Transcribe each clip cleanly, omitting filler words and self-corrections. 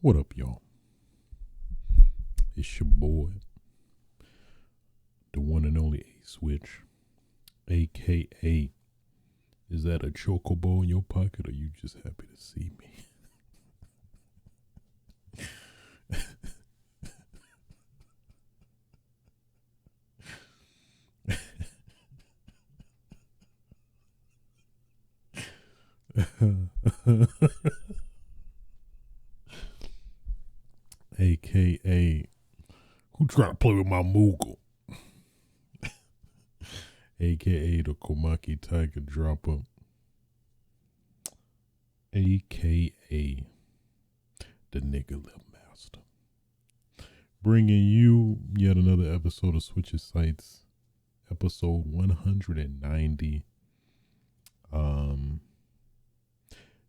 What up, y'all? It's your boy, the one and only A Switch, aka, is that a chocobo in your pocket or you just happy to see me? aka, who trying to play with my Moogle? aka the Komaki Tiger Dropper, aka the Nigga Lil Master. Bringing you yet another episode of Switches Sites, episode 190.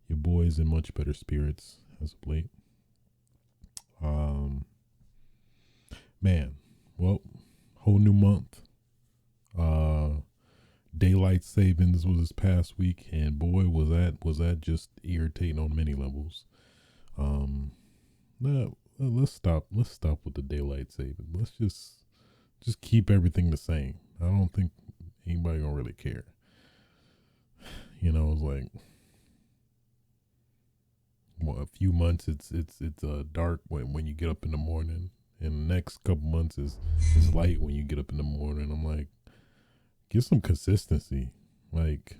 Your boy's in much better spirits as of late. Man, well, whole new month. Daylight savings was this past week, and boy, was that just irritating on many levels. Let's stop with the daylight saving. Let's just keep everything the same. I don't think anybody gonna really care. You know, it's like, well, a few months it's dark when you get up in the morning, and the next couple months is light when you get up in the morning. I'm like, get some consistency. Like,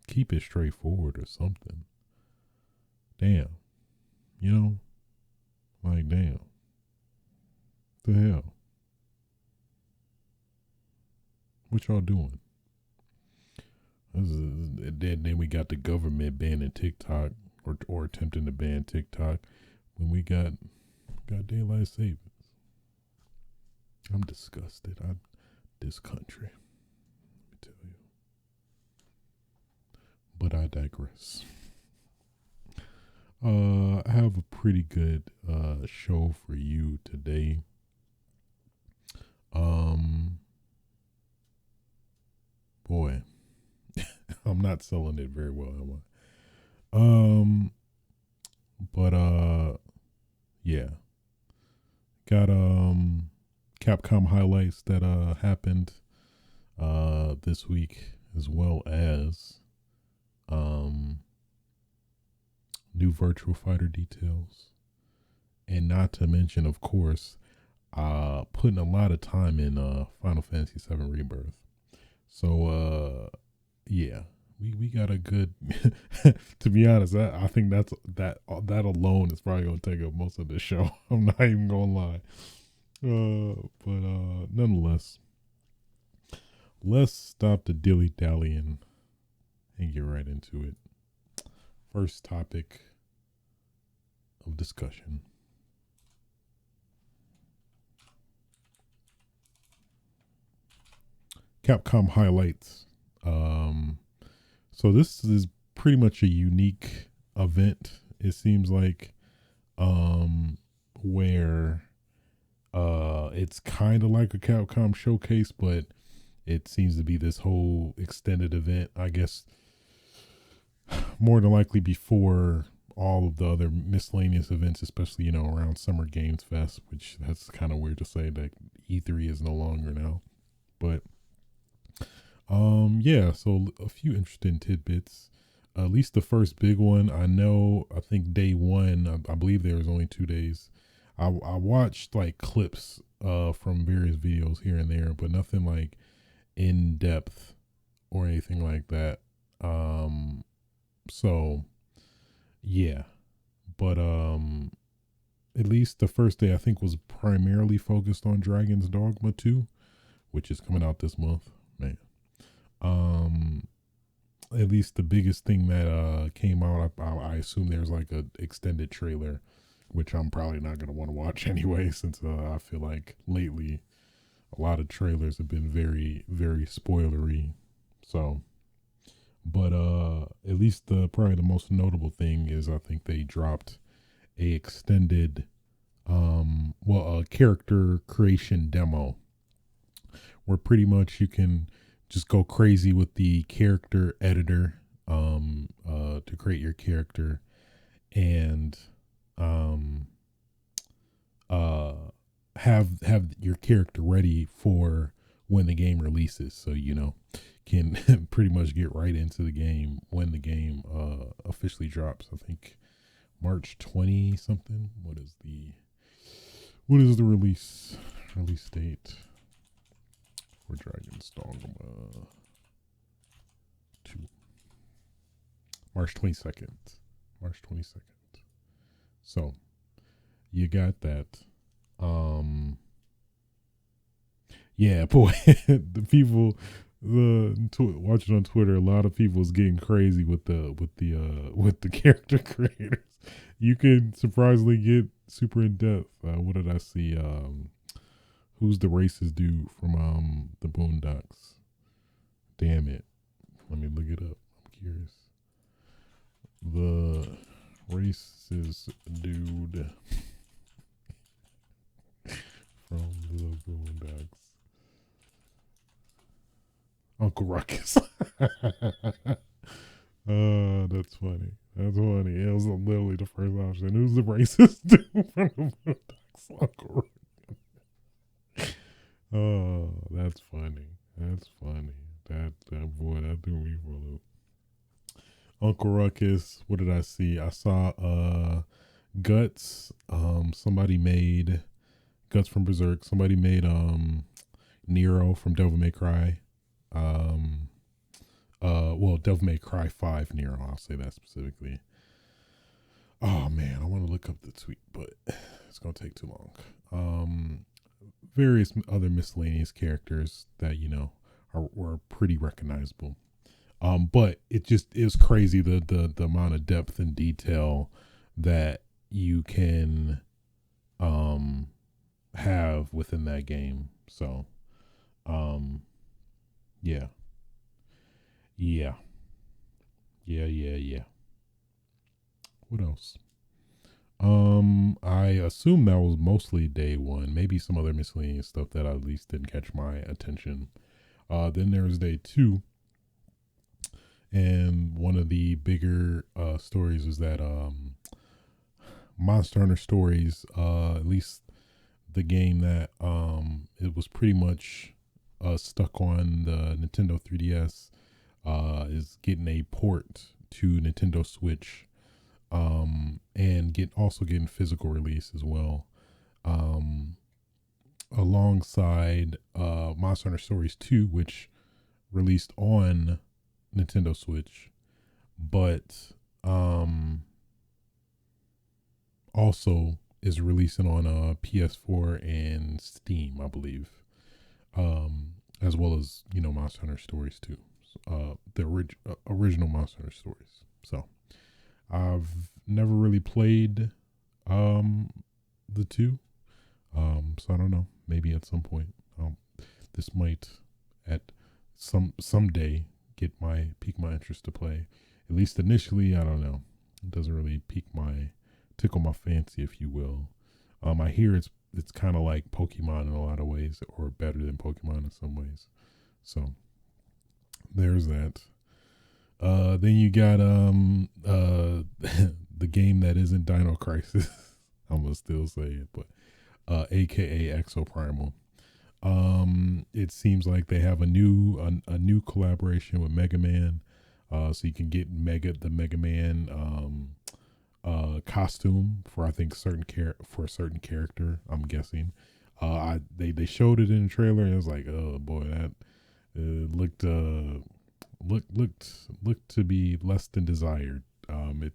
keep it straightforward or something. Damn. You know? Like, damn. The hell? What y'all doing? Then we got the government banning TikTok or attempting to ban TikTok when we got daylight savings. I'm disgusted. This country. Let me tell you. But I digress. I have a pretty good show for you today. Boy, I'm not selling it very well, am I? But yeah. Got Capcom highlights that happened this week, as well as new Virtua Fighter details, and not to mention, of course, putting a lot of time in Final Fantasy VII Rebirth. So yeah, we got a good. To be honest, I think that alone is probably gonna take up most of the show. I'm not even gonna lie. But nonetheless, let's stop the dilly dallying and get right into it. First topic of discussion. Capcom highlights. So this is pretty much a unique event. It seems like, where it's kind of like a Capcom showcase, but it seems to be this whole extended event. I guess more than likely before all of the other miscellaneous events, especially, around Summer Games Fest, which that's kind of weird to say that E3 is no longer now. But yeah, so a few interesting tidbits. At least the first big one, I think day one, I believe there was only 2 days. I watched like clips from various videos here and there, but nothing like in depth or anything like that. So yeah, but at least the first day I think was primarily focused on Dragon's Dogma 2, which is coming out this month, man. At least the biggest thing that came out, I assume there's like a extended trailer, which I'm probably not gonna want to watch anyway, since I feel like lately a lot of trailers have been very, very spoilery. So, but at least probably the most notable thing is I think they dropped a extended a character creation demo where pretty much you can just go crazy with the character editor to create your character, and um uh have your character ready for when the game releases, so can pretty much get right into the game when the game officially drops. I think March 20 something. What is the release date for Dragon's Dogma 2? March 22nd. March 22nd. So you got that. Yeah, boy, the people watching on Twitter, a lot of people is getting crazy with the character creators. You can surprisingly get super in depth. What did I see? Who's the racist dude from the Boondocks? Damn it. Let me look it up. I'm curious. The racist dude from the Boondocks. Uncle Ruckus. That's funny. That's funny. It was literally the first option. Who's the racist dude from the Boondocks? Uncle Ruckus. Oh, that's funny. That's funny. That boy, that threw me for a loop. Uncle Ruckus. What did I see? I saw Guts. Somebody made Guts from Berserk. Somebody made Nero from Devil May Cry. Well, Devil May Cry 5 Nero. I'll say that specifically. Oh man, I want to look up the tweet, but it's gonna take too long. Various other miscellaneous characters that were pretty recognizable. But it was crazy the amount of depth and detail that you can have within that game. So yeah. What else? I assume that was mostly day one. Maybe some other miscellaneous stuff that at least didn't catch my attention. Then there was day two, and one of the bigger stories was that Monster Hunter Stories, at least the game that it was pretty much stuck on the Nintendo 3DS, is getting a port to Nintendo Switch, and also getting physical release as well, alongside Monster Hunter Stories 2, which released on Nintendo Switch, but also is releasing on PS4 and Steam, I believe, as well as Monster Hunter Stories 2, the original Monster Hunter Stories. So I've never really played the two, so I don't know. Maybe at some point, this might at someday pique my interest to play. At least initially, I don't know. It doesn't really tickle my fancy, if you will. I hear it's kind of like Pokemon in a lot of ways, or better than Pokemon in some ways. So there's that. Then you got the game that isn't Dino Crisis. I'm gonna still say it, but AKA Exoprimal. It seems like they have a new collaboration with Mega Man, so you can get the Mega Man costume for, I think, for a certain character, I'm guessing. They showed it in the trailer, and it was like, oh boy, that looked to be less than desired. It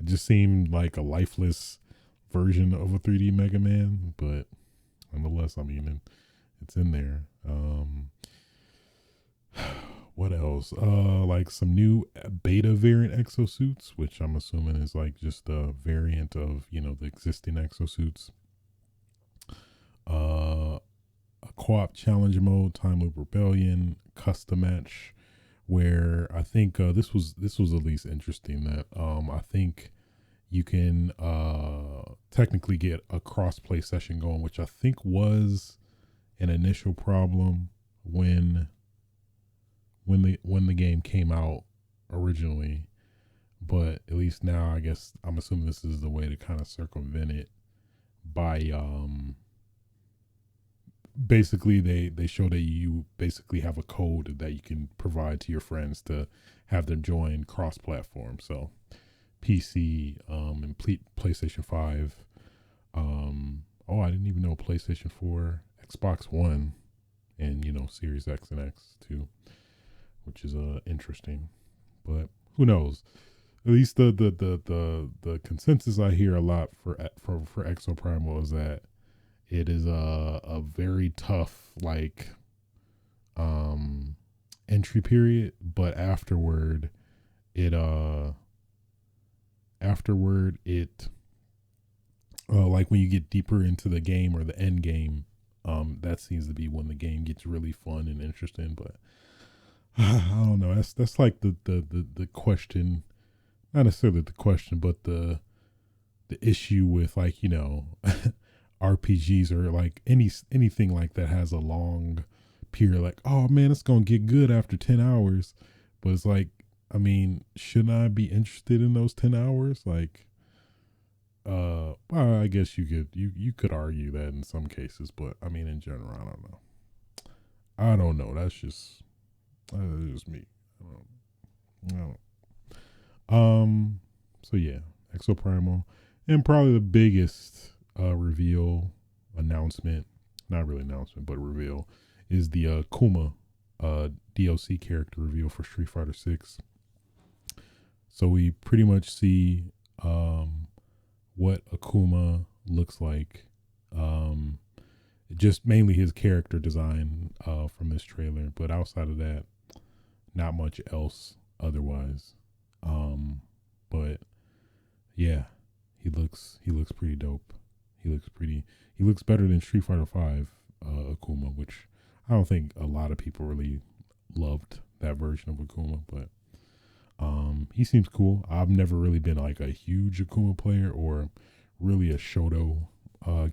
just seemed like a lifeless version of a 3D Mega Man, but nonetheless, I mean, it's in there. What else? Like some new beta variant exosuits, which I'm assuming is like just a variant of the existing exosuits. A co-op challenge mode, time loop rebellion, custom match, where I think this was at least interesting, that I think you can technically get a cross-play session going, which I think was an initial problem when the game came out originally. But at least now, I guess I'm assuming this is the way to kind of circumvent it by basically they show that you basically have a code that you can provide to your friends to have them join cross platform. So PC and PlayStation 5. Oh, I didn't even know PlayStation 4, Xbox One, and Series X and X too, which is interesting. But who knows? At least the consensus I hear a lot for Exo Primal is that it is a very tough um entry period, but it afterward it like when you get deeper into the game or the end game, that seems to be when the game gets really fun and interesting. But I don't know. That's like the question, not necessarily the question, but the issue with RPGs or like anything like that has a long period. Like, oh man, it's gonna get good after 10 hours, but it's like, I mean, shouldn't I be interested in those 10 hours? Like, well, I guess you could argue that in some cases, but I mean, in general, I don't know. I don't know. That's just me. I don't, I don't. So yeah, Exo Primal, and probably the biggest reveal announcement, not really announcement, but reveal, is the Kuma DLC character reveal for Street Fighter 6. So we pretty much see what Akuma looks like. Um, just mainly his character design from this trailer, but outside of that, not much else otherwise. But yeah, he looks pretty dope. He looks better than Street Fighter Five Akuma, which I don't think a lot of people really loved that version of Akuma, but he seems cool. I've never really been like a huge Akuma player or really a Shoto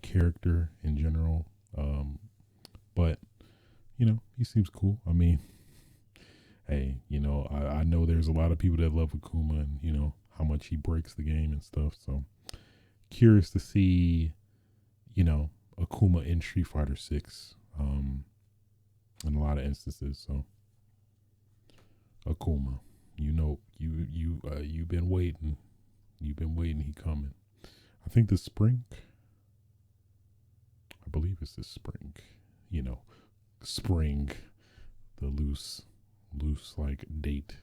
character in general. But he seems cool. I mean, hey, I know there's a lot of people that love Akuma and how much he breaks the game and stuff. So curious to see, Akuma in Street Fighter 6 in a lot of instances. So Akuma, you've been waiting. You've been waiting, he coming. I think this spring. I believe it's this spring. Spring, the loose like date,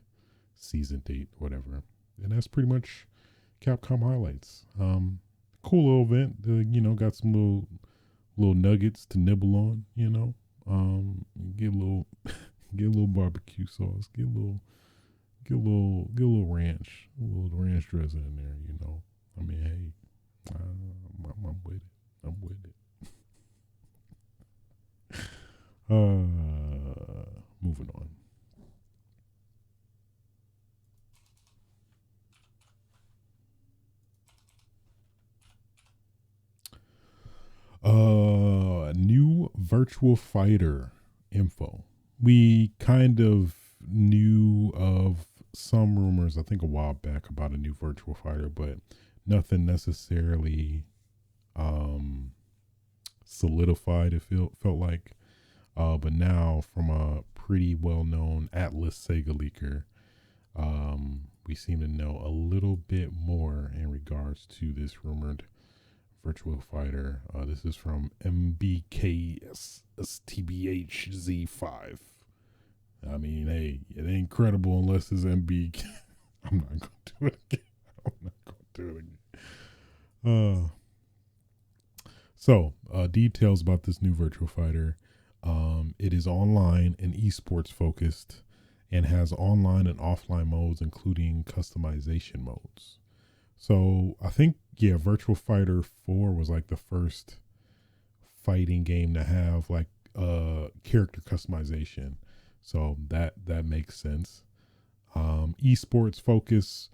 season date, whatever. And that's pretty much Capcom highlights. Cool little event. Got some little nuggets to nibble on. Get a little get a little barbecue sauce. Get a little ranch, a little ranch dressing in there. I mean, hey, I'm with it. I'm with it. Moving on. New Virtua Fighter info. We kind of knew of some rumors, I think a while back, about a new Virtua Fighter, but nothing necessarily solidified. It felt like, but now from a pretty well known Atlas Sega leaker, we seem to know a little bit more in regards to this rumored Virtua Fighter. This is from MBKSTBHZ5. I mean, hey, it ain't credible unless it's MB. I'm not gonna do it again. I'm not gonna do it again. So, details about this new Virtua Fighter. It is online and esports focused, and has online and offline modes, including customization modes. So I think, yeah, Virtua Fighter 4 was like the first fighting game to have like character customization. So that makes sense. Esports focus,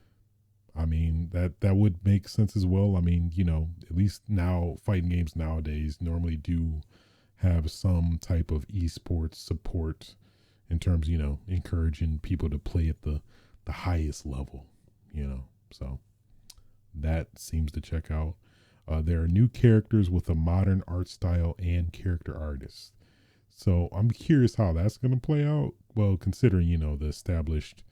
I mean, that would make sense as well. I mean, at least now fighting games nowadays normally do have some type of esports support in terms, encouraging people to play at the highest level, So that seems to check out. There are new characters with a modern art style and character artists. So I'm curious how that's going to play out. Well, considering, the established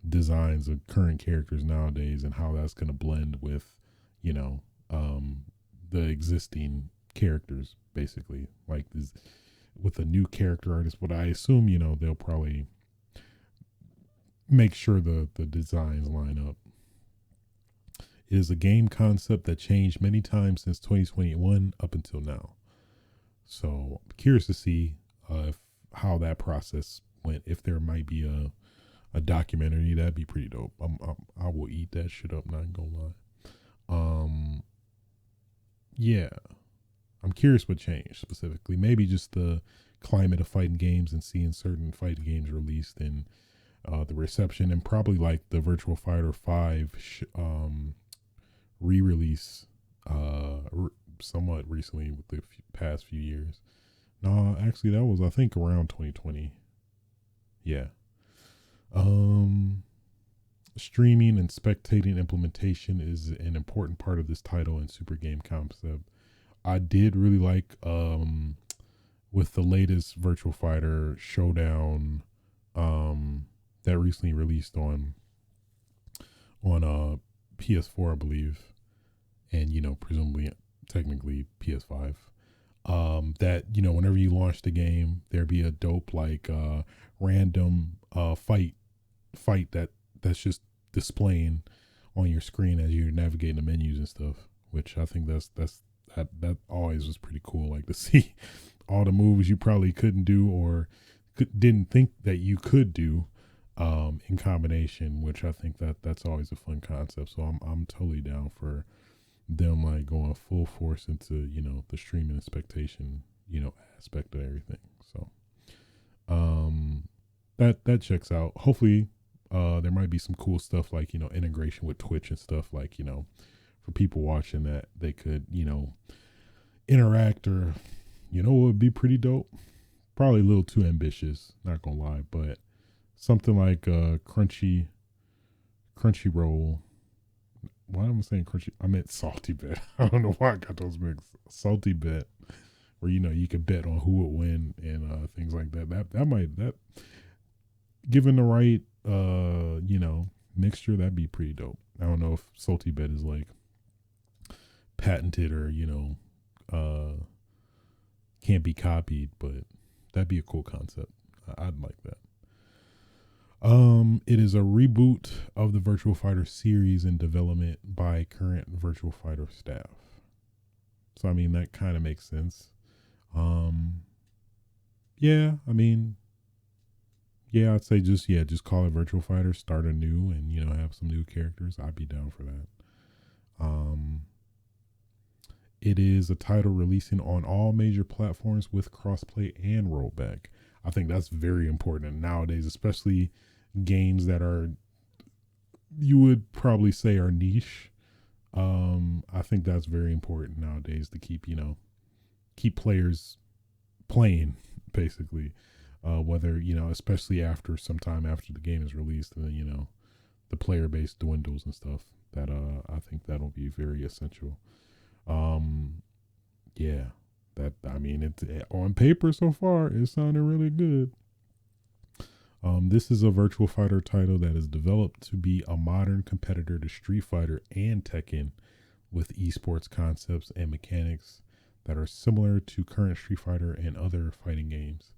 designs of current characters nowadays and how that's going to blend with, you know, um, the existing characters, basically. Like this, with a new character artist, but I assume, they'll probably make sure the designs line up. It is a game concept that changed many times since 2021 up until now. So I'm curious to see how that process went. If there might be a documentary, that'd be pretty dope. I will eat that shit up. Not gonna lie. Yeah, I'm curious what changed specifically. Maybe just the climate of fighting games and seeing certain fighting games released and the reception, and probably like the Virtua Fighter 5 re-release somewhat recently with the past few years. No, actually that was I think around 2020. Yeah. Streaming and spectating implementation is an important part of this title and super game concept. I did really like with the latest Virtual Fighter Showdown that recently released on PS4, I believe, and presumably technically PS5. That whenever you launch the game, there be a dope like random fight that's just displaying on your screen as you're navigating the menus and stuff. Which I think that always was pretty cool. Like to see all the moves you probably couldn't do or didn't think that you could do in combination. Which I think that's always a fun concept. So I'm totally down for them like going full force into the streaming and spectation aspect of everything. So that checks out. Hopefully there might be some cool stuff like integration with Twitch and stuff like for people watching that they could interact, or it would be pretty dope. Probably a little too ambitious, not gonna lie, but something like Crunchyroll. Why am I saying crunchy? I meant salty bet. I don't know why I got those mixed. Salty bet, where you can bet on who would win and things like that. That given the right mixture, that'd be pretty dope. I don't know if salty bet is like patented or can't be copied, but that'd be a cool concept. I'd like that. It is a reboot of the Virtua Fighter series in development by current Virtua Fighter staff. So I mean that kind of makes sense. Yeah, I mean, yeah, I'd say just call it Virtua Fighter, start anew, and have some new characters. I'd be down for that. It is a title releasing on all major platforms with crossplay and rollback. I think that's very important nowadays, especially games that are, you would probably say, are niche. I think that's very important nowadays to keep players playing, basically. Whether especially after some time after the game is released, and then the player base dwindles and stuff. That I think that'll be very essential. Yeah, that I mean it's on paper so far it sounded really good. This is a Virtual Fighter title that is developed to be a modern competitor to Street Fighter and Tekken, with esports concepts and mechanics that are similar to current Street Fighter and other fighting games.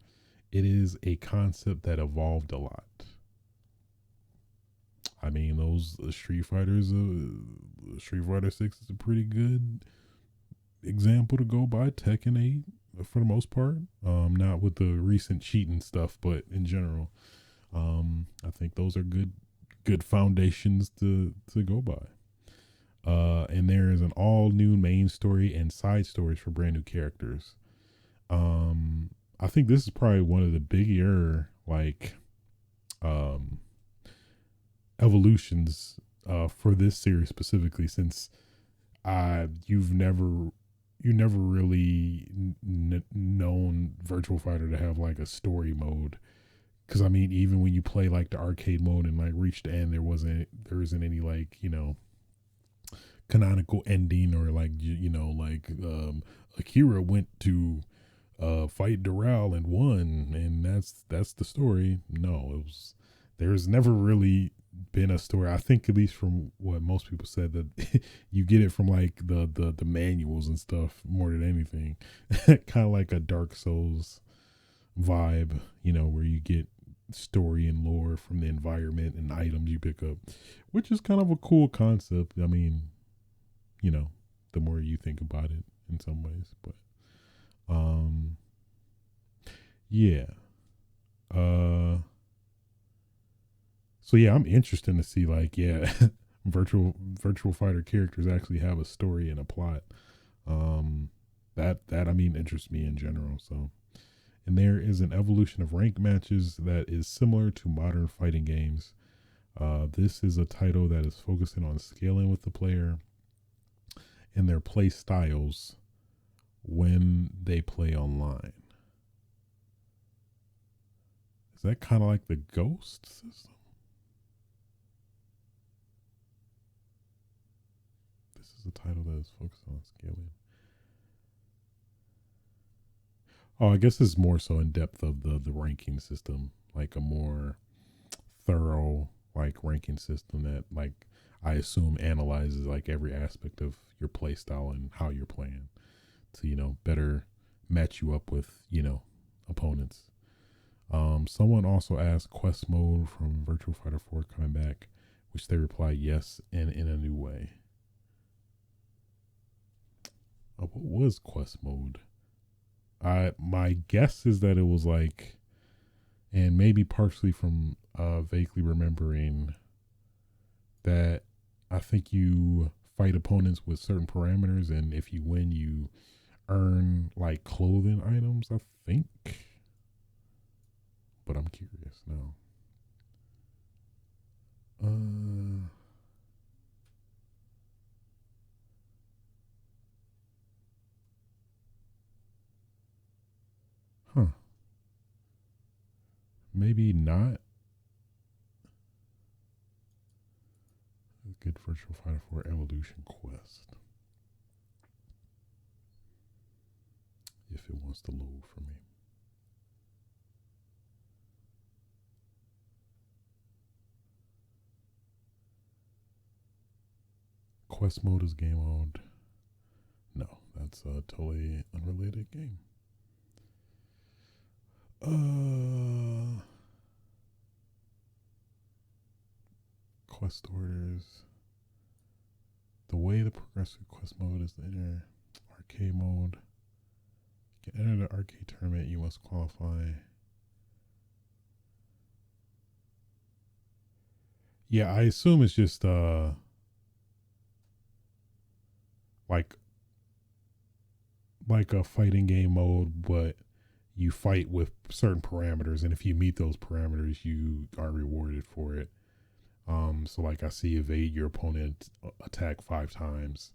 It is a concept that evolved a lot. I mean, those Street Fighters, Street Fighter 6 is a pretty good example to go by. Tekken 8, for the most part. Not with the recent cheating stuff, but in general. I think those are good foundations to go by. And there is an all new main story and side stories for brand new characters. I think this is probably one of the bigger evolutions for this series specifically, since you never really known Virtual Fighter to have like a story mode Because I mean, even when you play like the arcade mode and like reach the end, there isn't any like canonical ending or like Akira went to fight Doral and won, and that's the story. No, it was there's never really been a story. I think at least from what most people said that you get it from like the manuals and stuff more than anything. Kind of like a Dark Souls vibe, where you get story and lore from the environment and items you pick up, which is kind of a cool concept. I mean, the more you think about it in some ways, but um yeah. So yeah, I'm interested to see like virtual fighter characters actually have a story and a plot. Um that I mean interests me in general. So, and there is an evolution of rank matches that is similar to modern fighting games. This is a title that is focusing on scaling with the player and their play styles when they play online. Is that kind of like the Ghost system? This is a title that is focused on scaling. Oh, I guess it's more so in depth of the ranking system, like a more thorough like ranking system that like I assume analyzes like every aspect of your play style and how you're playing to better match you up with opponents. Someone also asked Quest mode from Virtua Fighter 4 coming back, which they replied yes and in a new way. What was Quest mode? My guess is that it was like, and maybe partially from vaguely remembering that I think you fight opponents with certain parameters, and if you win, you earn like clothing items, I think. But I'm curious now. Huh. Maybe not. Good Virtual Fighter 4 Evolution Quest. If it wants to load for me. Quest mode is game mode. No, that's a totally unrelated game. Quest orders. The way the progressive quest mode is to enter arcade mode. You can enter the arcade tournament, you must qualify. Yeah, I assume it's just like a fighting game mode, but you fight with certain parameters, and if you meet those parameters, you are rewarded for it. So like I see evade your opponent attack 5 times,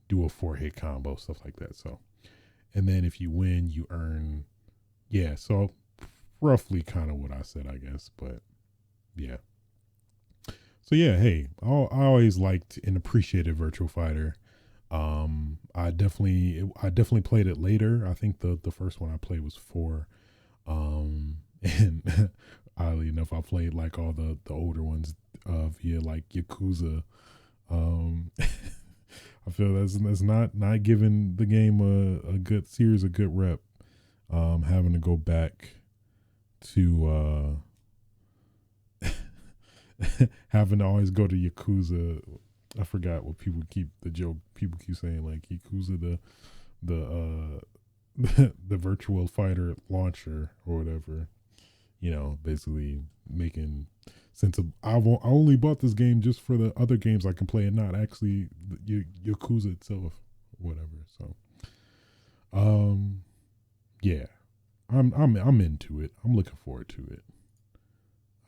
do a 4-hit combo, stuff like that. So, and then if you win, you earn, yeah. So roughly kind of what I said, I guess, but yeah. So yeah, hey, I always liked and appreciated Virtual Fighter. I definitely played it later. I think the first one I played was 4. And oddly enough, I played like all the older ones via like Yakuza. I feel that's not giving the game a good series, a good rep. Having to go back to having to always go to Yakuza. I forgot what the joke people keep saying, like Yakuza the the virtual fighter launcher or whatever. Basically making sense of I only bought this game just for the other games I can play and not actually Yakuza itself, whatever. So, yeah, I'm into it. I'm looking forward to it.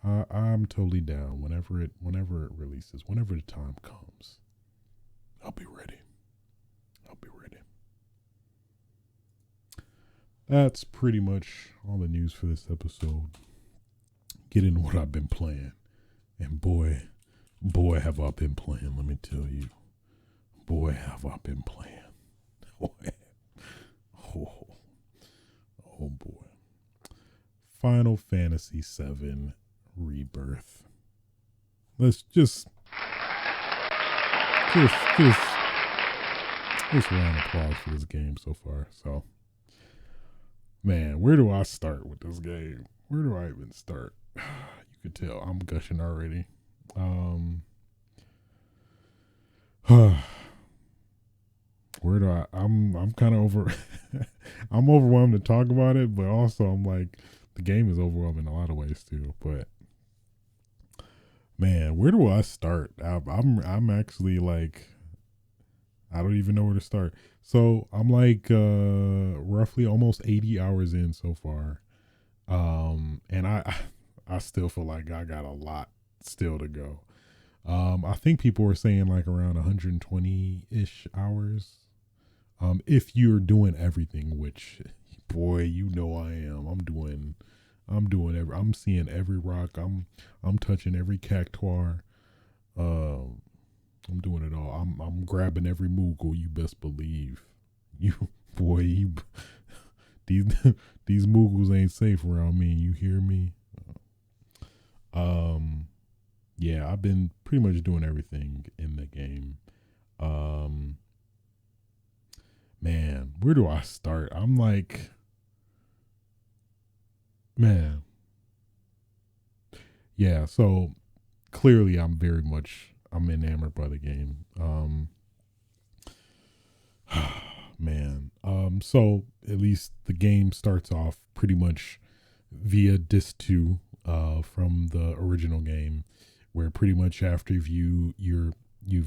I'm totally down whenever it releases, whenever the time comes. I'll be ready. I'll be ready. That's pretty much all the news for this episode. get into what I've been playing. And boy, have I been playing, let me tell you. Boy, have I been playing. Oh, oh boy. Final Fantasy VII Rebirth. Let's just round of applause for this game so far. So, man, where do I start with this game? Where do I even start? You could tell I'm gushing already. Where do I'm kind of over. I'm overwhelmed to talk about it, but also I'm like, the game is overwhelming in a lot of ways too. But man, where do I start? I'm actually like, I don't even know where to start. So I'm like roughly almost 80 hours in so far. And I still feel like I got a lot still to go. I think people were saying like around 120-ish hours. If you're doing everything, which boy, you know I am. I'm seeing every rock. I'm touching every cactuar. I'm doing it all. I'm grabbing every Moogle, you best believe. You boy, these these Moogles ain't safe around me. You hear me? Yeah, I've been pretty much doing everything in the game. Man, where do I start? I'm like, man. Yeah, so clearly I'm enamored by the game. Man. So at least the game starts off pretty much via disc 2 from the original game, where pretty much after you've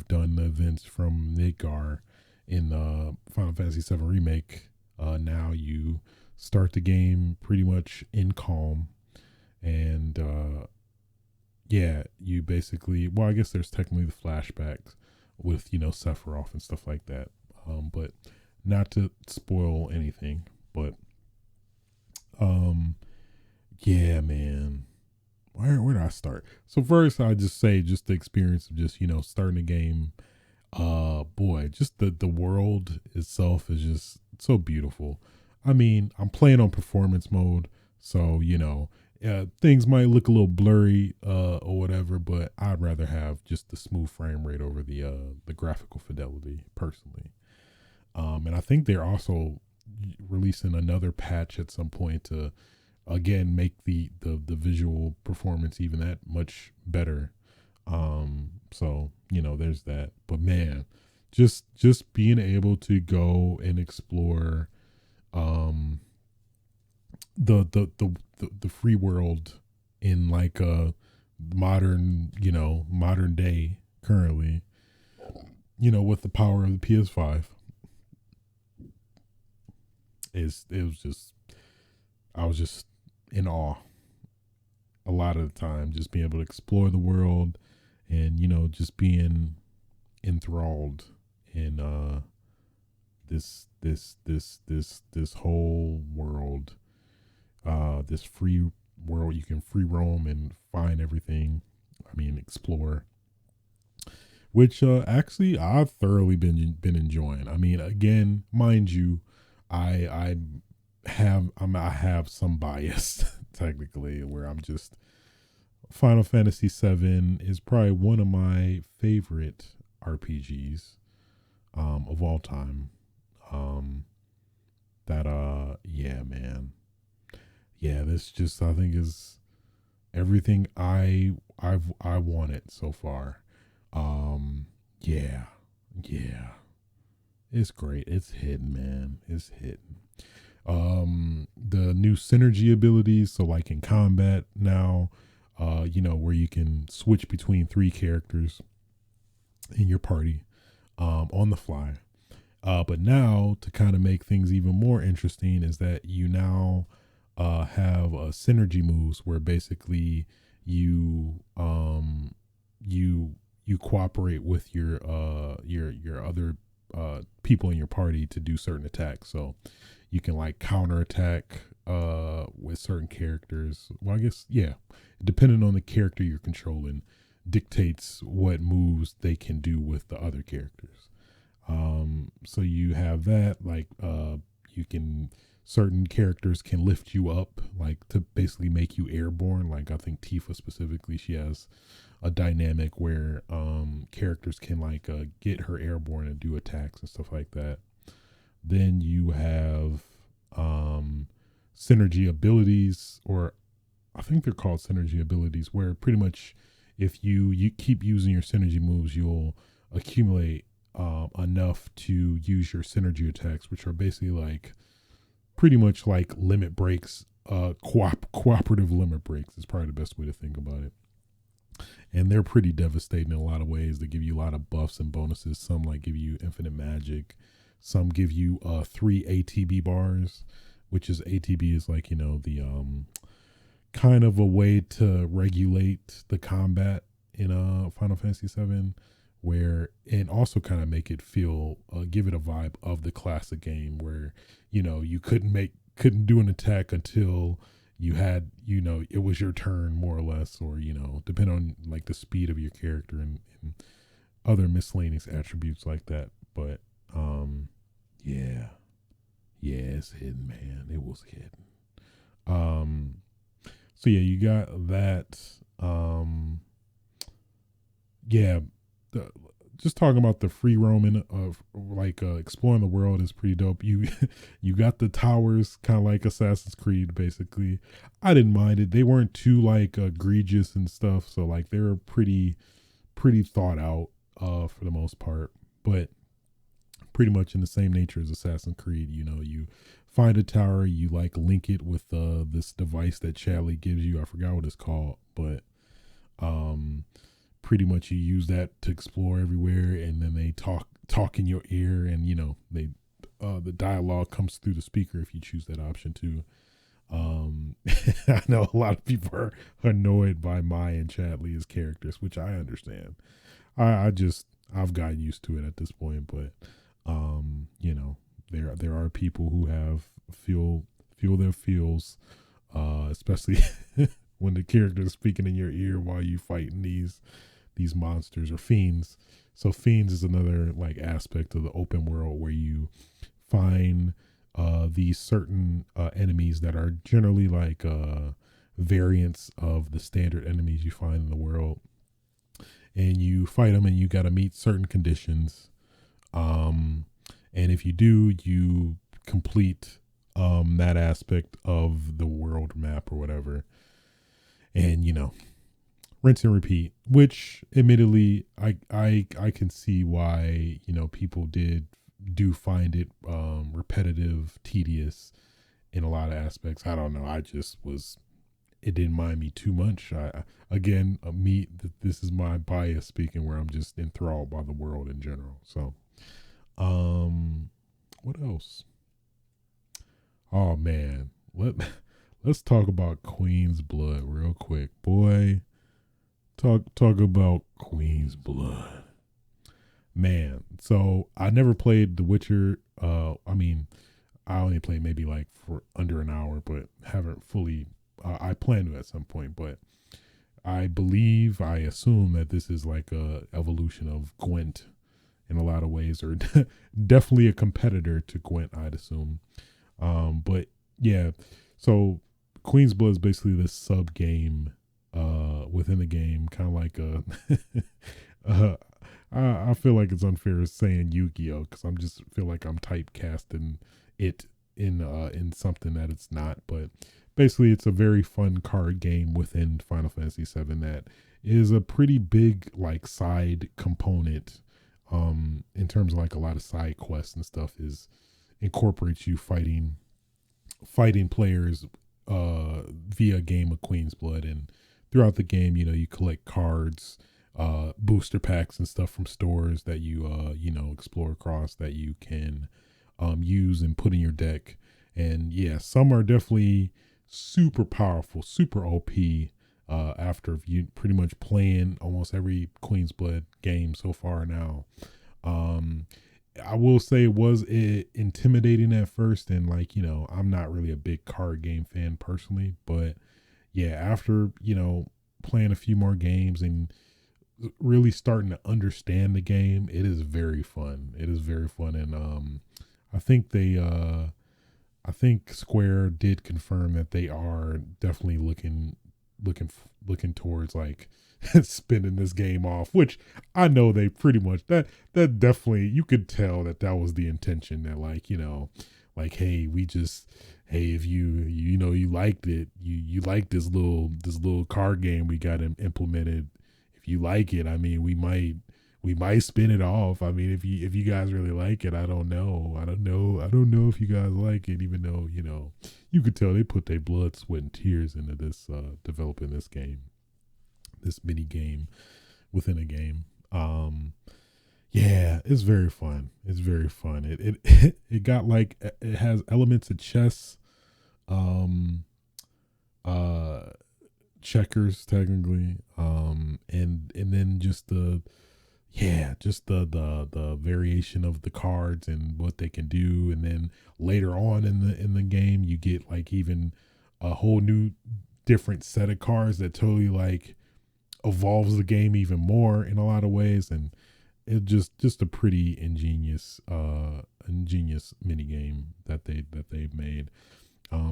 done the events from Midgar in the Final Fantasy VII Remake, now you start the game pretty much in calm, and yeah, you basically, well, I guess there's technically the flashbacks with Sephiroth and stuff like that, but not to spoil anything, but yeah, man. Where do I start? So first, I just say just the experience of just starting a game. Boy, just the world itself is just so beautiful. I mean, I'm playing on performance mode, so things might look a little blurry or whatever, but I'd rather have just the smooth frame rate over the graphical fidelity personally. And I think they're also releasing another patch at some point to again make the visual performance even that much better. So there's that. But man, just being able to go and explore the free world in like a modern day currently, with the power of the PS5, I was just in awe a lot of the time, just being able to explore the world and just being enthralled in this whole world, this free world. You can free roam and find everything. I mean, explore, which actually I've thoroughly been enjoying. I mean, again, mind you, I have some bias technically, where I'm just, Final Fantasy VII is probably one of my favorite RPGs of all time. Yeah, man. Yeah, this just, I think, is everything I wanted so far. Yeah. Yeah. It's great. It's hidden, man. It's hidden. The new synergy abilities, so like in combat now, where you can switch between 3 characters in your party on the fly. But now, to kind of make things even more interesting, is that you now have synergy moves where basically you cooperate with your other people in your party to do certain attacks. So you can like counter attack with certain characters. Well, I guess yeah, depending on the character you're controlling, dictates what moves they can do with the other characters. So you have that, like you can, certain characters can lift you up, like to basically make you airborne. Like I think Tifa specifically, she has a dynamic where characters can like get her airborne and do attacks and stuff like that. Then you have synergy abilities, or I think they're called synergy abilities, where pretty much if you keep using your synergy moves, you'll accumulate enough to use your synergy attacks, which are basically like pretty much like limit breaks. Cooperative limit breaks is probably the best way to think about it. And they're pretty devastating in a lot of ways. They give you a lot of buffs and bonuses. Some like give you infinite magic. Some give you 3 ATB bars, which is ATB is like, you know, the kind of a way to regulate the combat in Final Fantasy 7, where, and also kind of make it feel give it a vibe of the classic game, where, you know, you couldn't do an attack until you had, you know, it was your turn more or less, or, you know, depend on like the speed of your character and other miscellaneous attributes like that. But yeah, it's hidden, man. It was hidden. So yeah, you got that. Yeah, just talking about the free roaming of like exploring the world is pretty dope. You you got the towers, kind of like Assassin's Creed, basically. I didn't mind it. They weren't too like egregious and stuff, so like they were pretty thought out for the most part, but pretty much in the same nature as Assassin's Creed. You know, you find a tower, you like link it with this device that Chadley gives you. I forgot what it's called, but pretty much you use that to explore everywhere, and then they talk in your ear, and you know, they the dialogue comes through the speaker if you choose that option too. I know a lot of people are annoyed by Mai and Chadley as characters, which I understand. I've gotten used to it at this point, but you know, there are people who have feel their feels, especially when the character is speaking in your ear while you fighting these monsters or fiends. So fiends is another like aspect of the open world where you find these certain enemies that are generally like variants of the standard enemies you find in the world, and you fight them, and you got to meet certain conditions. And if you do, you complete that aspect of the world map or whatever, and you know, rinse and repeat. Which, admittedly, I can see why, you know, people do find it repetitive, tedious in a lot of aspects. I don't know. It didn't mind me too much. This is my bias speaking, where I'm just enthralled by the world in general. So, what else? Oh man, let's talk about Queen's Blood real quick, boy. Talk about Queen's Blood, man. So I never played The Witcher. I mean, I only played maybe like for under an hour, but haven't fully. I plan to at some point, but I assume that this is like a evolution of Gwent in a lot of ways, or definitely a competitor to Gwent, I'd assume. But yeah, so Queen's Blood is basically this sub game within the game, kind of like I feel like it's unfair saying Yu-Gi-Oh, because I'm just feel like I'm typecasting it in something that it's not. But basically, it's a very fun card game within Final Fantasy VII that is a pretty big like side component in terms of like a lot of side quests and stuff, is incorporates you fighting players via a game of Queen's Blood. And throughout the game, you know, you collect cards, booster packs and stuff from stores that you you know, explore across, that you can use and put in your deck. And yeah, some are definitely super powerful, super OP after you pretty much playing almost every Queen's Blood game so far now. I will say it was intimidating at first, and like I'm not really a big card game fan personally, but yeah, after playing a few more games and really starting to understand the game, it is very fun. It is very fun, and I think I think Square did confirm that they are definitely looking towards like spinning this game off, which I know they pretty much that definitely you could tell that that was the intention, that like like hey, we just hey, if you liked it, you like this little card game we got implemented, if you like it, I mean, we might spin it off. I mean, if you guys really like it, I don't know if you guys like it, even though you could tell they put their blood, sweat, and tears into this developing this game, this mini game within a game. Yeah, it's very fun. It's very fun. It got like it has elements of chess, um, uh, checkers technically, and then just the variation of the cards and what they can do, and then later on in the game you get like even a whole new different set of cards that totally like evolves the game even more in a lot of ways, and it just a pretty ingenious mini game that they've made.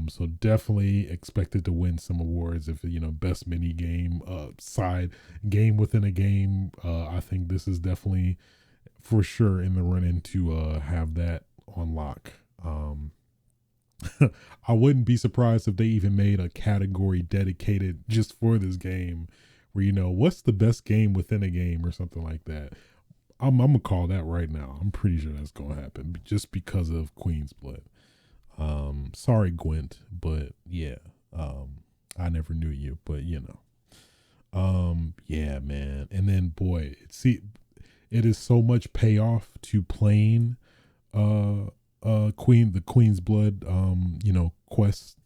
So definitely expected to win some awards, if best mini game, side game within a game. I think this is definitely for sure in the running to have that on lock. I wouldn't be surprised if they even made a category dedicated just for this game, where what's the best game within a game or something like that. I'm gonna call that right now. I'm pretty sure that's gonna happen just because of Queen's Blood. Sorry, Gwent, but yeah, I never knew you, but yeah, man. And then, boy, see, it is so much payoff to playing, the Queen's Blood, quest,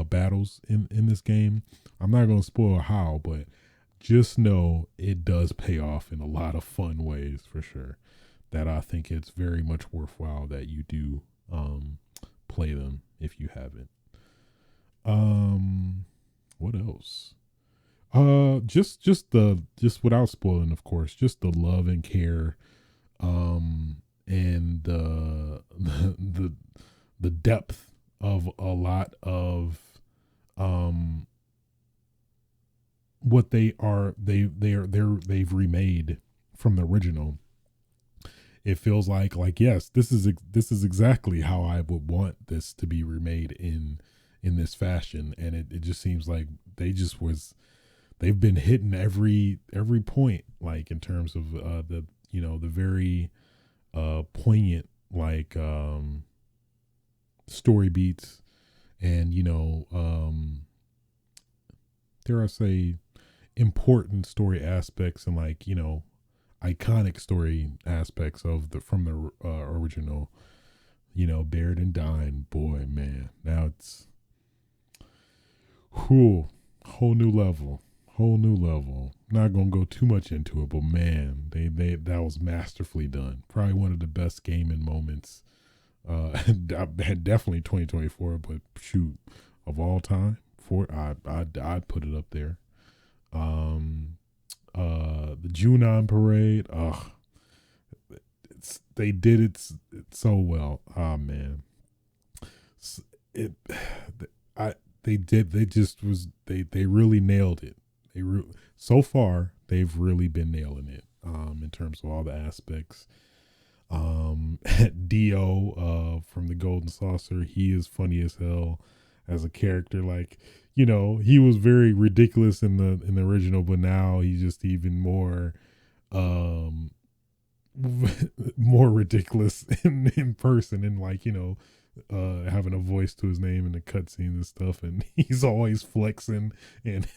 battles in this game. I'm not gonna spoil how, but just know it does pay off in a lot of fun ways for sure. That I think it's very much worthwhile that you do, play them if you haven't. Um, what else? Just without spoiling, of course, just the love and care, and the depth of a lot of um what they've remade from the original. It feels like yes, this is exactly how I would want this to be remade in this fashion, and it just seems like they've been hitting every point, like in terms of the very poignant, like story beats, and dare I say important story aspects, and like iconic story aspects of the from the original. Baird and Dine, boy, man, now it's whole new level, whole new level. Not gonna go too much into it, but man, they that was masterfully done. Probably one of the best gaming moments. Definitely 2024, but shoot, of all time, I'd put it up there. Um, the Junon parade. Ugh, they did it so well. Oh man, it. I they did. They just was. They really nailed it. So far they've really been nailing it. In terms of all the aspects. Dio, from the Golden Saucer, he is funny as hell as a character. Like, he was very ridiculous in the original, but now he's just even more um more ridiculous in person, and like having a voice to his name in the cutscenes and stuff, and he's always flexing and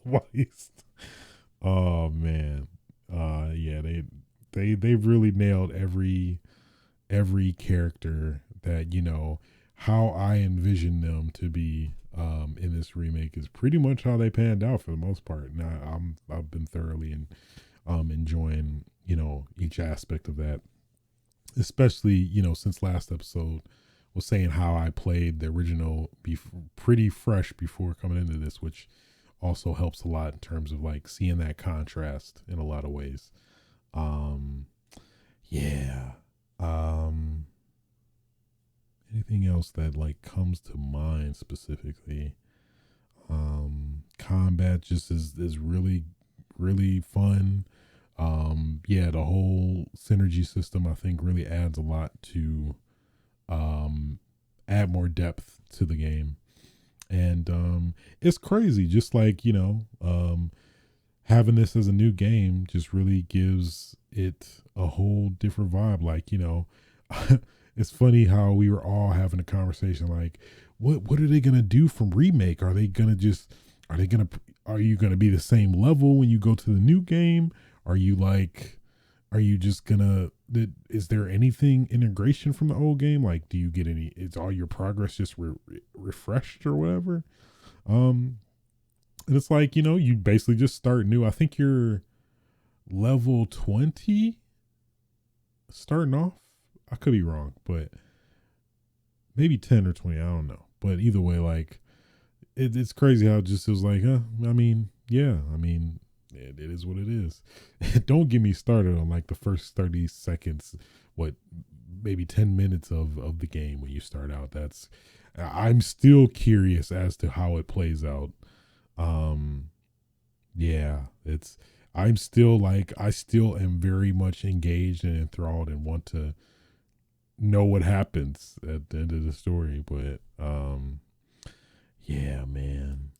while he's oh man, yeah, they've really nailed every character that how I envision them to be, in this remake is pretty much how they panned out for the most part. Now I've been thoroughly enjoying each aspect of that. especially, since last episode was saying how I played the original pretty fresh before coming into this, which also helps a lot in terms of like seeing that contrast in a lot of ways. Um, yeah. Um, Anything else that like comes to mind specifically? Combat just is really, really fun. Yeah, the whole synergy system I think really adds a lot to um add more depth to the game. And it's crazy, just like, having this as a new game just really gives it a whole different vibe. Like, it's funny how we were all having a conversation like, what are they gonna do from remake? Are they gonna are you gonna be the same level when you go to the new game? Are you like are you just gonna is there anything integration from the old game? Like, do you get any, is all your progress just refreshed or whatever? Um and it's like, you basically just start new. I think you're level 20 starting off. I could be wrong, but maybe 10 or 20. I don't know. But either way, like, it's crazy how just it was like, I mean, yeah, I mean, it is what it is. Don't get me started on like the first 30 seconds, what, maybe 10 minutes of the game when you start out. I'm still curious as to how it plays out. Um, yeah, I'm still like, I still am very much engaged and enthralled and want to know what happens at the end of the story. But, yeah, man,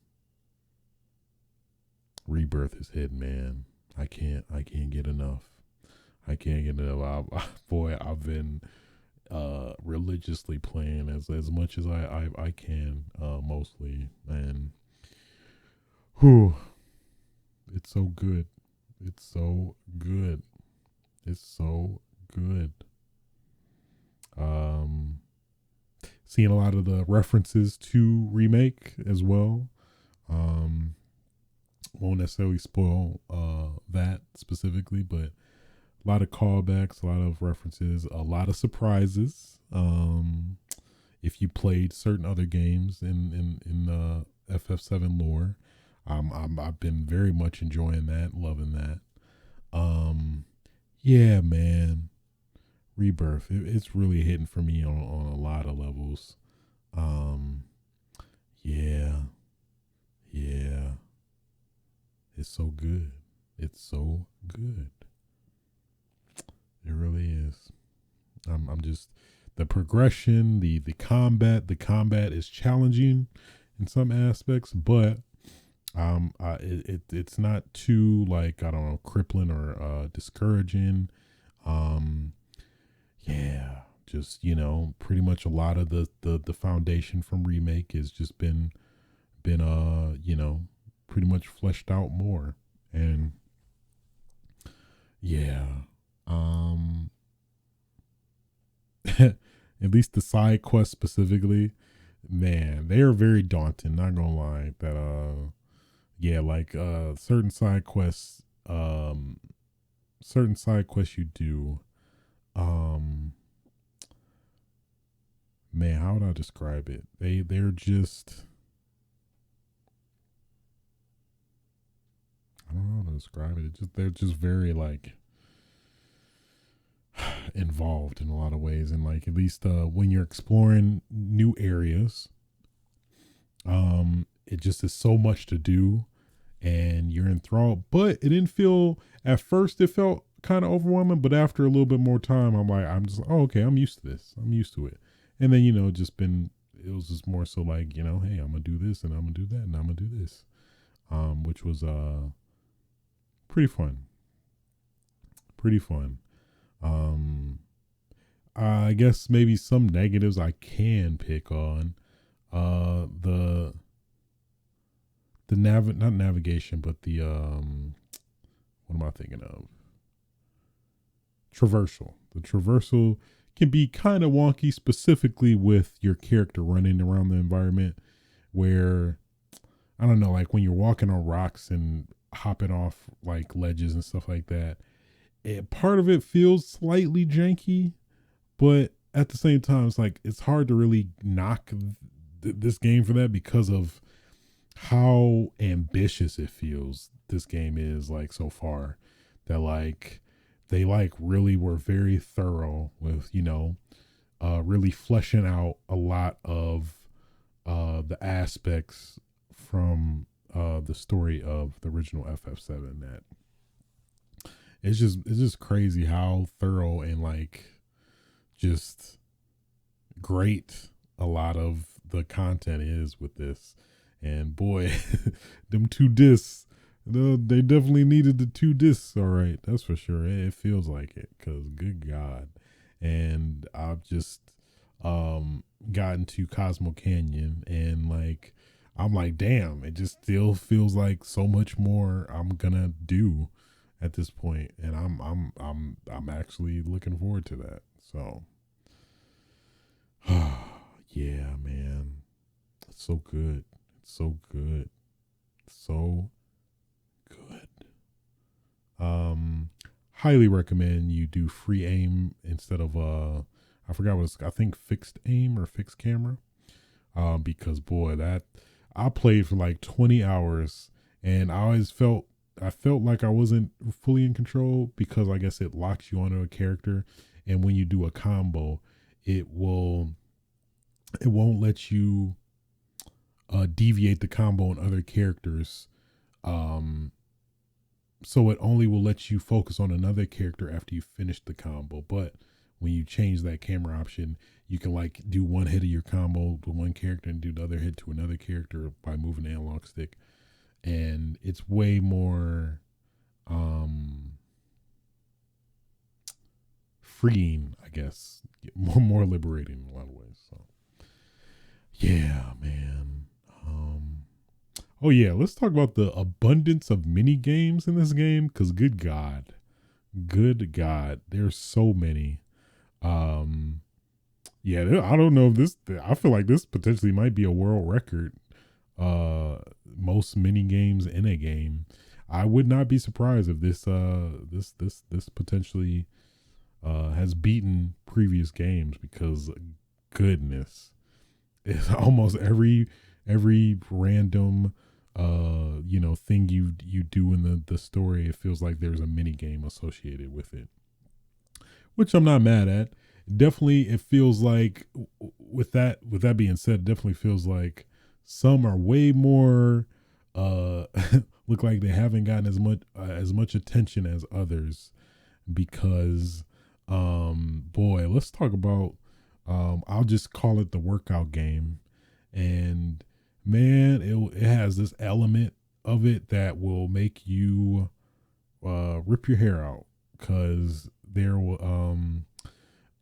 Rebirth is hidden, man. I can't get enough. I can't get enough. Boy, I've been religiously playing as much as I can, mostly. And whew, it's so good. It's so good. It's so good. Um, Seeing a lot of the references to remake as well. Um, won't necessarily spoil that specifically, but a lot of callbacks, a lot of references, a lot of surprises. If you played certain other games in FF7 lore, I've been very much enjoying that, loving that. Um, yeah, man, Rebirth, it's really hitting for me on a lot of levels. Um, yeah, yeah, it's so good. It's so good. It really is. I'm just the progression, the combat is challenging in some aspects, but it's not too like, I don't know, crippling or discouraging. Um, yeah, just, pretty much a lot of the foundation from remake has just been pretty much fleshed out more. And yeah, um at least the side quests specifically, man, they are very daunting, not gonna lie. That yeah, like certain side quests you do, um man, how would I describe it? They're just, I don't know how to describe it. They're just very like involved in a lot of ways. And like, at least when you're exploring new areas, it just is so much to do and you're enthralled. But it didn't feel, at first it felt kind of overwhelming, but after a little bit more time, I'm just, oh, okay, I'm used to this. I'm used to it. And then, it was just more so like, hey, I'm gonna do this and I'm gonna do that and I'm gonna do this. Which was pretty fun. Pretty fun. Um I guess maybe some negatives I can pick on. The not navigation, but the what am I thinking of? Traversal. The traversal can be kind of wonky, specifically with your character running around the environment, where, I don't know, like when you're walking on rocks and hopping off like ledges and stuff like that. Part of it feels slightly janky, But at the same time, it's like it's hard to really knock this game for that because of how ambitious it feels. This game is like so far that like they like really were very thorough with really fleshing out a lot of the aspects from the story of the original FF7. That it's just crazy how thorough and like just great a lot of the content is with this. And boy, them two discs, they definitely needed the two discs. All right, that's for sure. It feels like it, cause good God. And I've just gotten to Cosmo Canyon, and like I'm like, damn, it just still feels like so much more I'm gonna do at this point, and I'm actually looking forward to that. So, yeah, man, it's so good. It's so good. So good. Highly recommend you do free aim instead of I forgot what it's, I think fixed aim or fixed camera. Because boy, that I played for like 20 hours, and I felt like I wasn't fully in control because I guess it locks you onto a character, and when you do a combo, it will it won't let you deviate the combo on other characters. Um, so it only will let you focus on another character after you finish the combo. But when you change that camera option, you can like do one hit of your combo to one character and do the other hit to another character by moving the analog stick. And it's way more freeing, I guess, more liberating in a lot of ways. So yeah, man. Oh yeah, let's talk about the abundance of mini games in this game. Cause good God, there's so many. Um, yeah, I don't know if this. I feel like this potentially might be a world record. Most mini games in a game. I would not be surprised if this potentially has beaten previous games because goodness, it's almost every random thing you do in the story, it feels like there's a mini game associated with it, which I'm not mad at. Definitely it feels like with that being said, it definitely feels like some are way more look like they haven't gotten as much attention as others because boy, let's talk about I'll just call it the workout game. And man, it has this element of it that will make you rip your hair out because there will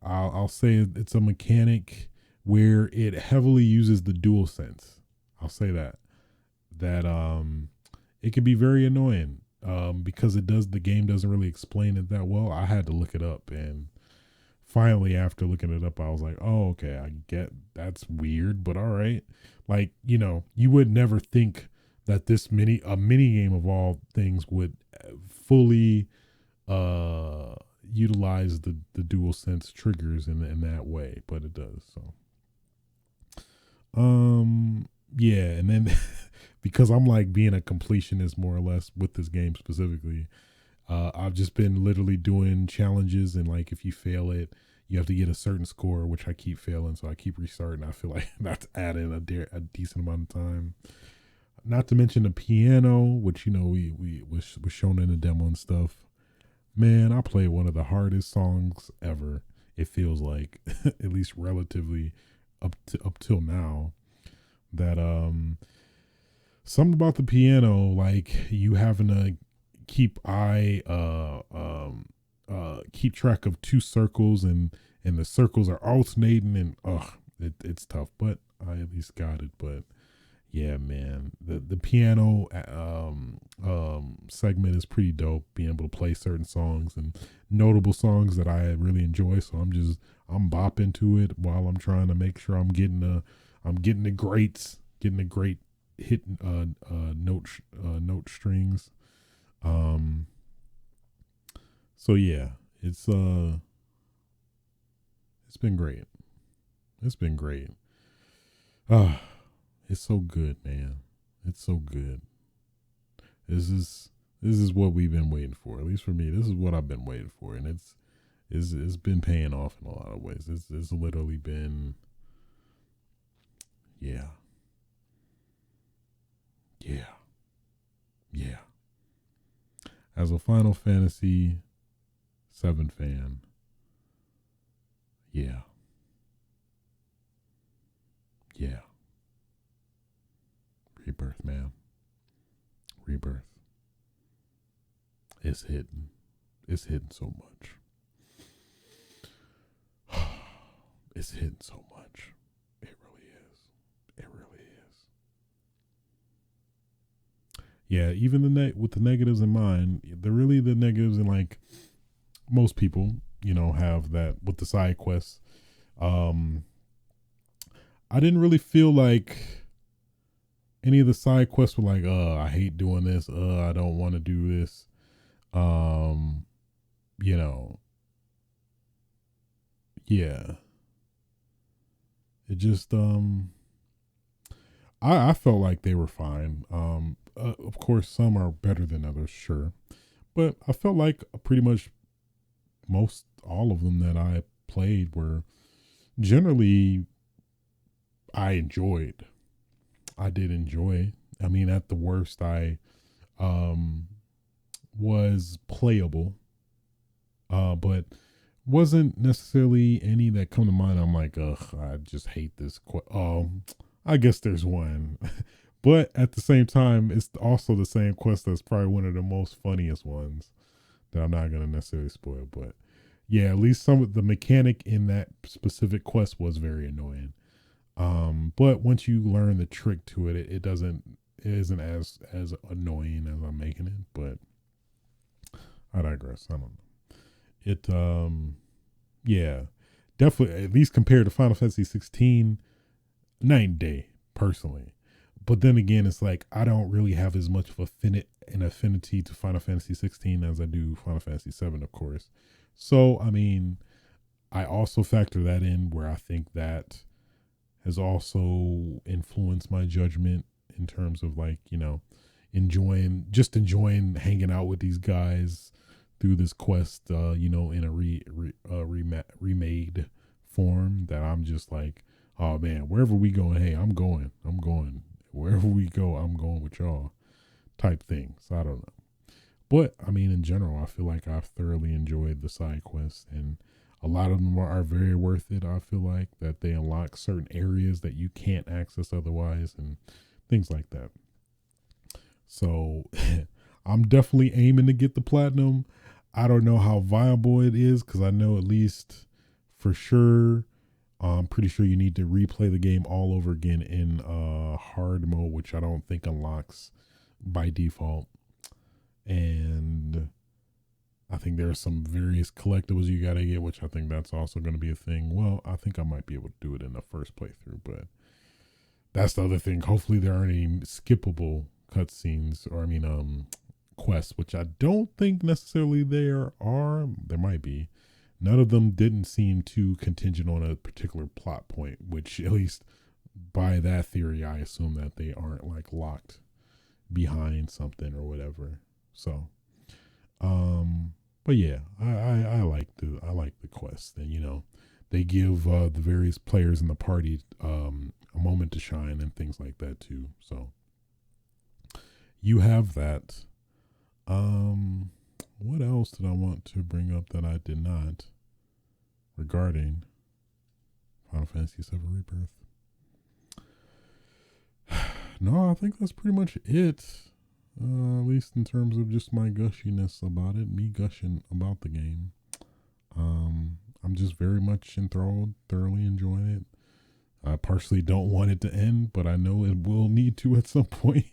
I'll say it's a mechanic where it heavily uses the dual sense. I'll say that it can be very annoying because the game doesn't really explain it that well. I had to look it up, and finally after looking it up I was like, oh okay, I get that's weird, but all right. Like, you would never think that a mini game of all things would fully utilize the dual sense triggers in that way, but it does. So yeah, and then because I'm like being a completionist more or less with this game specifically, I've just been literally doing challenges, and like if you fail it, you have to get a certain score, which I keep failing, so I keep restarting. I feel like that's adding a decent amount of time. Not to mention the piano, which we was shown in the demo and stuff. Man, I played one of the hardest songs ever. It feels like, at least relatively up till now. That something about the piano, like you having to keep track of two circles, and the circles are alternating, and it's tough, but I at least got it. But yeah, man, the piano segment is pretty dope, being able to play certain songs and notable songs that I really enjoy. So I'm bopping to it while I'm trying to make sure I'm getting the great hit note strings. So yeah, it's It's been great. It's been great. Ah, it's so good, man. It's so good. This is this is what we've been waiting for. At least for me, this is what I've been waiting for, and it's been paying off in a lot of ways. It's literally been, yeah, yeah, yeah. As a Final Fantasy 7 fan, yeah, yeah. Rebirth, man. Rebirth. It's hitting. It's hitting so much. It's hitting so much. It really is. It really is. Yeah, even with the negatives in mind, they're really the negatives in like most people, have that with the side quests. Um, I didn't really feel like any of the side quests were like, I hate doing this. I don't want to do this. Um, you know, yeah. It just, I felt like they were fine. Of course, some are better than others, sure. But I felt like pretty much most all of them that I played were generally I enjoyed. I did enjoy. I mean, at the worst, I um, was playable, but wasn't necessarily any that come to mind. I'm like, ugh, I just hate this. I guess there's one, but at the same time, it's also the same quest that's probably one of the most funniest ones that I'm not gonna necessarily spoil. But yeah, at least some of the mechanic in that specific quest was very annoying. But once you learn the trick to it, it isn't as annoying as I'm making it. But I digress. I don't know. It yeah, definitely at least compared to Final Fantasy 16, night and day personally. But then again, it's like I don't really have as much of an affinity to Final Fantasy 16 as I do Final Fantasy 7, of course. So I mean, I also factor that in where I think that has also influenced my judgment in terms of like, enjoying hanging out with these guys through this quest, in a remade form that I'm just like, oh man, wherever we go, hey, I'm going, wherever we go, I'm going with y'all type thing. So I don't know. But I mean, in general, I feel like I've thoroughly enjoyed the side quests, and a lot of them are very worth it. I feel like that they unlock certain areas that you can't access otherwise, and things like that. So I'm definitely aiming to get the platinum. I don't know how viable it is because I know at least for sure, I'm pretty sure you need to replay the game all over again in hard mode, which I don't think unlocks by default. And I think there are some various collectibles you gotta get, which I think that's also going to be a thing. Well, I think I might be able to do it in the first playthrough, but that's the other thing. Hopefully, there aren't any skippable cutscenes, or I mean, quests, which I don't think necessarily there are. There might be. None of them didn't seem too contingent on a particular plot point, which at least by that theory, I assume that they aren't like locked behind something or whatever. So, but yeah, I like the quest, and they give the various players in the party a moment to shine and things like that too. So you have that. What else did I want to bring up that I did not regarding Final Fantasy VII Rebirth? No, I think that's pretty much it. At least in terms of just my gushiness about it, me gushing about the game. I'm just very much enthralled, thoroughly enjoying it. I partially don't want it to end, but I know it will need to at some point.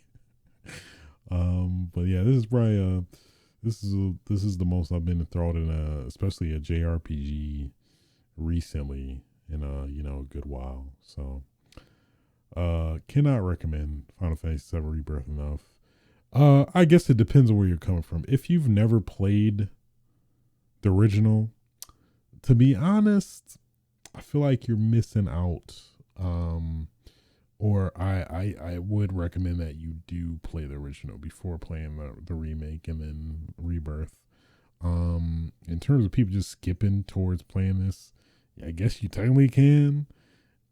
But yeah, this is probably this is the most I've been enthralled in especially a JRPG recently in a good while. So cannot recommend Final Fantasy VII Rebirth enough. I guess it depends on where you're coming from. If you've never played the original, to be honest, feel like you're missing out. Or I would recommend that you do play the original before playing the remake and then Rebirth. In terms of people just skipping towards playing this, I guess you technically can.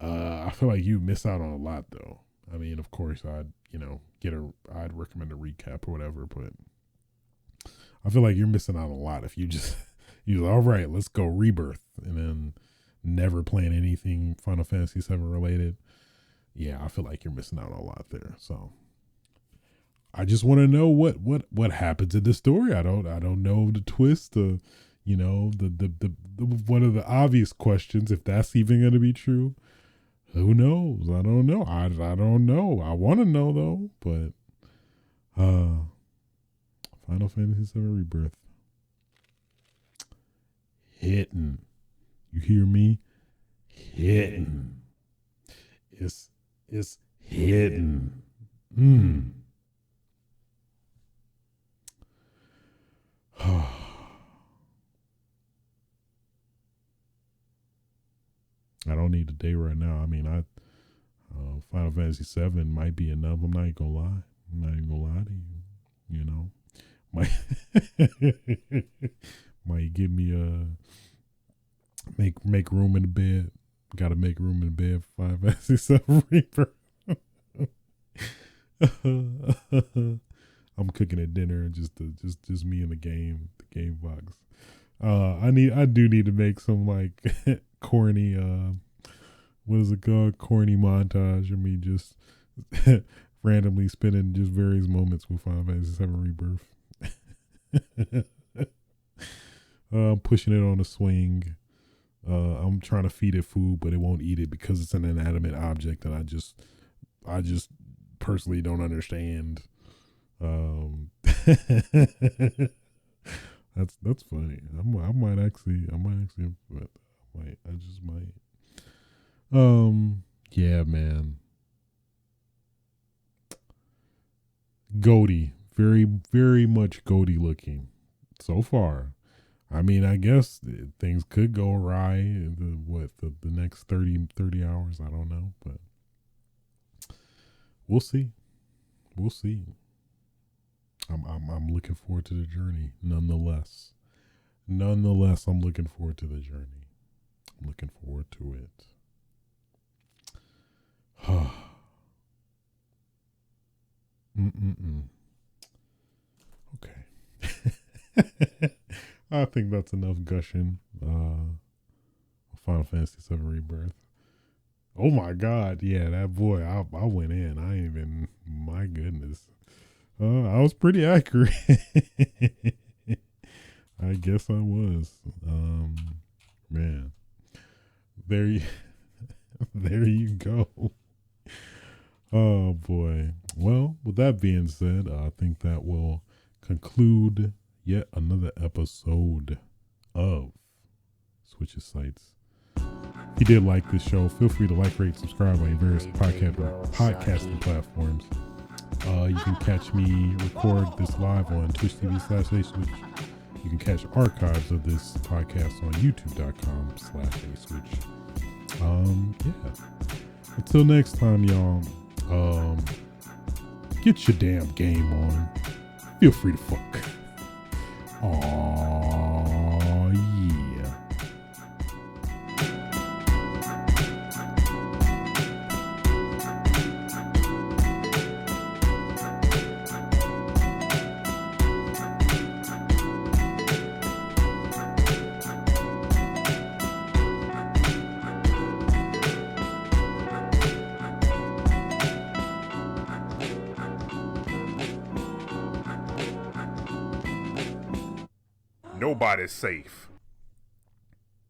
I feel like you miss out on a lot though. I mean, of course, I'd recommend a recap or whatever, but I feel like you're missing out a lot if you just all right, let's go Rebirth and then never playing anything Final Fantasy VII related. Yeah, I feel like you're missing out on a lot there. So I just want to know what happens in the story. I don't know the twist. The one of the obvious questions, if that's even going to be true. Who knows? I don't know. I don't know. I want to know though. But Final Fantasy VII Rebirth hitting. You hear me? Hitting. It's hidden. I don't need a day right now. I mean, Final Fantasy VII might be enough. I'm not even gonna lie. I'm not even gonna lie to you. You know, might might give me make room in the bed. Got to make room in the bed for Final Fantasy VII Rebirth. I'm cooking at dinner, just me in the game box. I do need to make some like corny what is it called? Corny montage of me just randomly spending just various moments with Final Fantasy VII Rebirth. Pushing it on a swing. I'm trying to feed it food, but it won't eat it because it's an inanimate object that I just personally don't understand. That's funny. I might actually, but I just might. Yeah, man. Goaty, very, very much goaty looking so far. I mean, I guess things could go awry in the next 30 hours. I don't know, but we'll see. We'll see. I'm looking forward to the journey nonetheless. Nonetheless, I'm looking forward to the journey. I'm looking forward to it. Okay. I think that's enough gushing. Final Fantasy VII Rebirth. Oh my God. Yeah, that boy, I went in. I ain't even, my goodness. I was pretty accurate. I guess I was. Man. There you go. Oh boy. Well, with that being said, I think that will conclude yet another episode of Switches Sites. If you did like this show, feel free to like, rate, subscribe on your various podcasting platforms. You can catch me record this live on Twitch TV/aswitch. You can catch archives of this podcast on youtube.com/aswitch. Yeah. Until next time, y'all. Get your damn game on. Feel free to fuck. Aww, yeah. Nobody's safe.